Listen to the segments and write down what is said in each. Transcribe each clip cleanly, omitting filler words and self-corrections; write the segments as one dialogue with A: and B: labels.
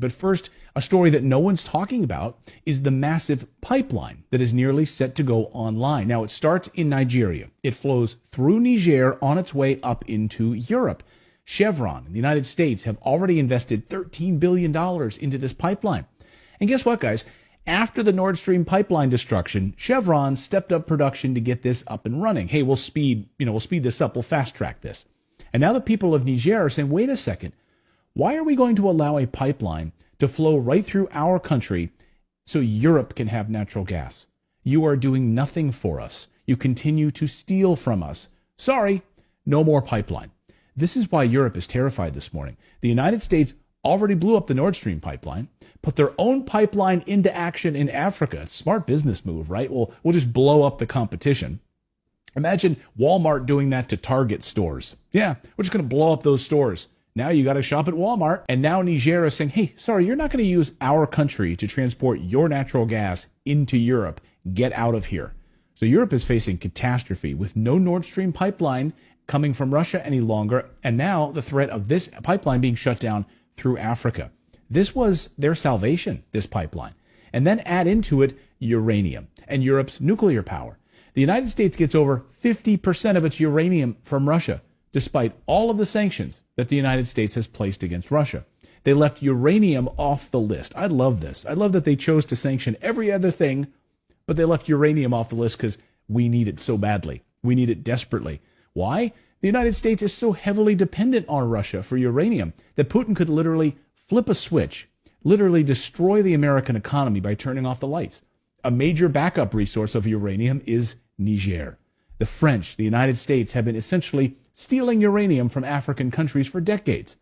A: But first, a story that no one's talking about is the massive pipeline that is nearly set to go online. Now, it starts in Nigeria. It flows through Niger on its way up into Europe. Chevron in the United States have already invested $13 billion into this pipeline. And guess what, guys? After the Nord Stream pipeline destruction, Chevron stepped up production to get this up and running. Hey, we'll speed this up. We'll fast track this. And now the people of Niger are saying, wait a second. Why are we going to allow a pipeline to flow right through our country so Europe can have natural gas? You are doing nothing for us. You continue to steal from us. Sorry, no more pipeline. This is why Europe is terrified this morning. The United States already blew up the Nord Stream pipeline, put their own pipeline into action in Africa. It's a smart business move, right? We'll just blow up the competition. Imagine Walmart doing that to Target stores. Yeah, we're just going to blow up those stores. Now you got to shop at Walmart. And now Niger is saying, hey, sorry, you're not going to use our country to transport your natural gas into Europe. Get out of here. So Europe is facing catastrophe with no Nord Stream pipeline coming from Russia any longer. And now the threat of this pipeline being shut down through Africa. This was their salvation, this pipeline. And then add into it uranium and Europe's nuclear power. The United States gets over 50% of its uranium from Russia, despite all of the sanctions that the United States has placed against Russia. They left uranium off the list. I love this. I love that they chose to sanction every other thing, but they left uranium off the list because we need it so badly. We need it desperately. Why? The United States is so heavily dependent on Russia for uranium that Putin could literally flip a switch, literally destroy the American economy by turning off the lights. A major backup resource of uranium is Niger. The French, the United States, have been essentially stealing uranium from African countries for decades.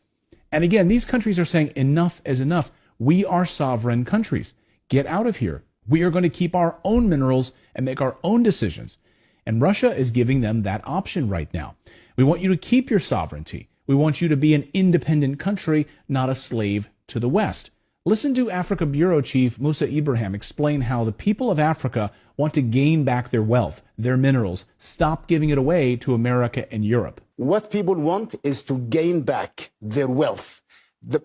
A: And again, these countries are saying enough is enough. We are sovereign countries. Get out of here. We are going to keep our own minerals and make our own decisions. And Russia is giving them that option right now. We want you to keep your sovereignty. We want you to be an independent country, not a slave to the West. Listen to Africa Bureau Chief Musa Ibrahim explain how the people of Africa want to gain back their wealth, their minerals, stop giving it away to America and Europe.
B: What people want is to gain back their wealth,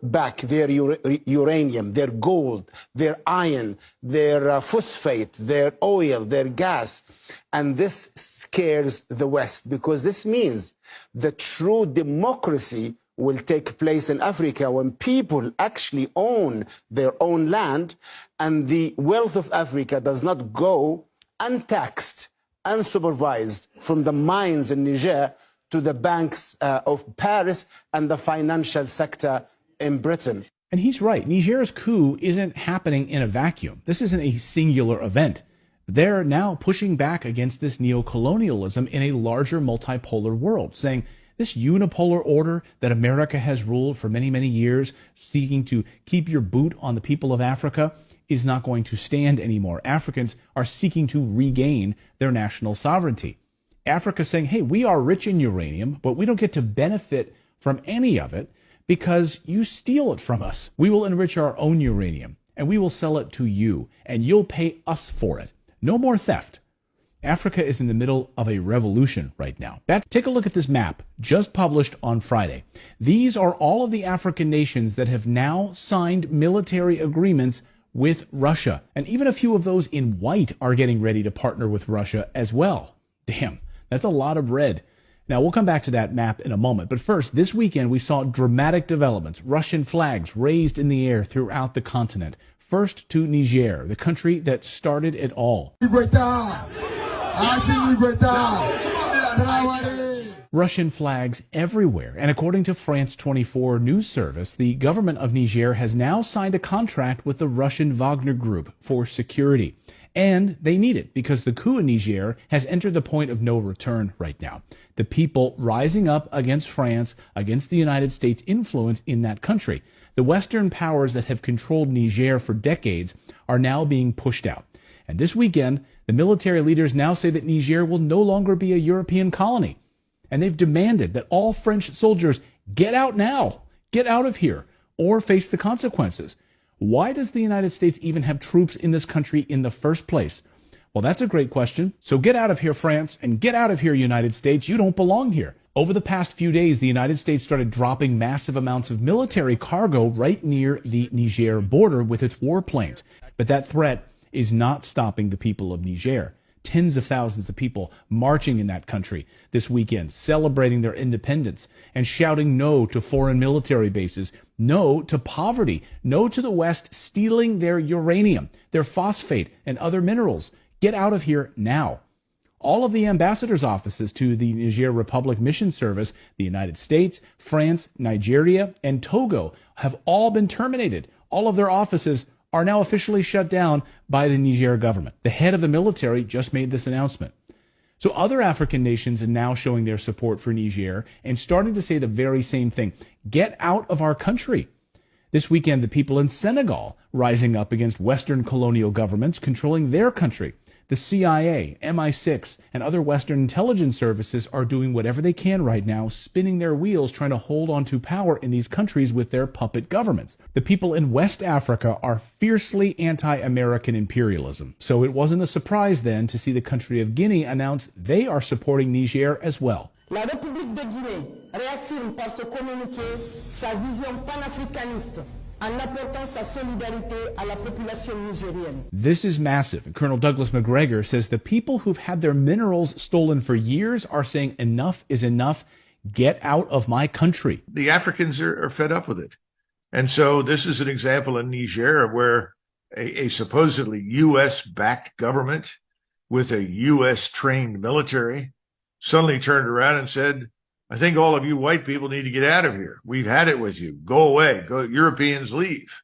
B: back their uranium, their gold, their iron, their phosphate, their oil, their gas. And this scares the West because this means the true democracy will take place in Africa when people actually own their own land and the wealth of Africa does not go untaxed, unsupervised from the mines in Niger to the banks of Paris and the financial sector in Britain.
A: And he's right. Niger's coup isn't happening in a vacuum. This isn't a singular event. They're now pushing back against this neocolonialism in a larger multipolar world, saying this unipolar order that America has ruled for many, many years, seeking to keep your boot on the people of Africa, is not going to stand anymore. Africans are seeking to regain their national sovereignty. Africa saying, hey, we are rich in uranium, but we don't get to benefit from any of it because you steal it from us. We will enrich our own uranium, and we will sell it to you, and you'll pay us for it. No more theft. Africa is in the middle of a revolution right now. Take a look at this map just published on Friday. These are all of the African nations that have now signed military agreements with Russia. And even a few of those in white are getting ready to partner with Russia as well. Damn, that's a lot of red. Now, we'll come back to that map in a moment. But first, this weekend, we saw dramatic developments. Russian flags raised in the air throughout the continent. First to Niger, the country that started it all. Russian flags everywhere. And according to France 24 news service, the government of Niger has now signed a contract with the Russian Wagner Group for security. And they need it because the coup in Niger has entered the point of no return right now. The people rising up against France, against the United States' influence in that country. The Western powers that have controlled Niger for decades are now being pushed out. And this weekend, the military leaders now say that Niger will no longer be a European colony. And they've demanded that all French soldiers get out now, get out of here, or face the consequences. Why does the United States even have troops in this country in the first place? Well, that's a great question. So get out of here, France, and get out of here, United States. You don't belong here. Over the past few days, the United States started dropping massive amounts of military cargo right near the Niger border with its warplanes. But that threat is not stopping the people of Niger. Tens of thousands of people marching in that country this weekend, celebrating their independence and shouting no to foreign military bases, no to poverty, no to the West stealing their uranium, their phosphate, and other minerals. Get out of here now. All of the ambassadors' offices to the Niger Republic Mission Service, the United States, France, Nigeria, and Togo have all been terminated. All of their offices are now officially shut down by the Niger government. The head of the military just made this announcement. So other African nations are now showing their support for Niger and starting to say the very same thing. Get out of our country. This weekend, the people in Senegal rising up against Western colonial governments controlling their country. The CIA, MI6, and other Western intelligence services are doing whatever they can right now, spinning their wheels, trying to hold on to power in these countries with their puppet governments. The people in West Africa are fiercely anti-American imperialism, so it wasn't a surprise then to see the country of Guinea announce they are supporting Niger as well.
C: La République de Guinée réaffirme par ce communiqué sa vision panafricaniste en apportant sa solidarité à la population nigérienne.
A: This is massive. And Colonel Douglas McGregor says the people who've had their minerals stolen for years are saying enough is enough. Get out of my country.
D: The Africans are fed up with it. And so this is an example in Niger where a supposedly U.S.-backed government with a U.S.-trained military suddenly turned around and said, I think all of you white people need to get out of here. We've had it with you. Go away. Go. Europeans leave.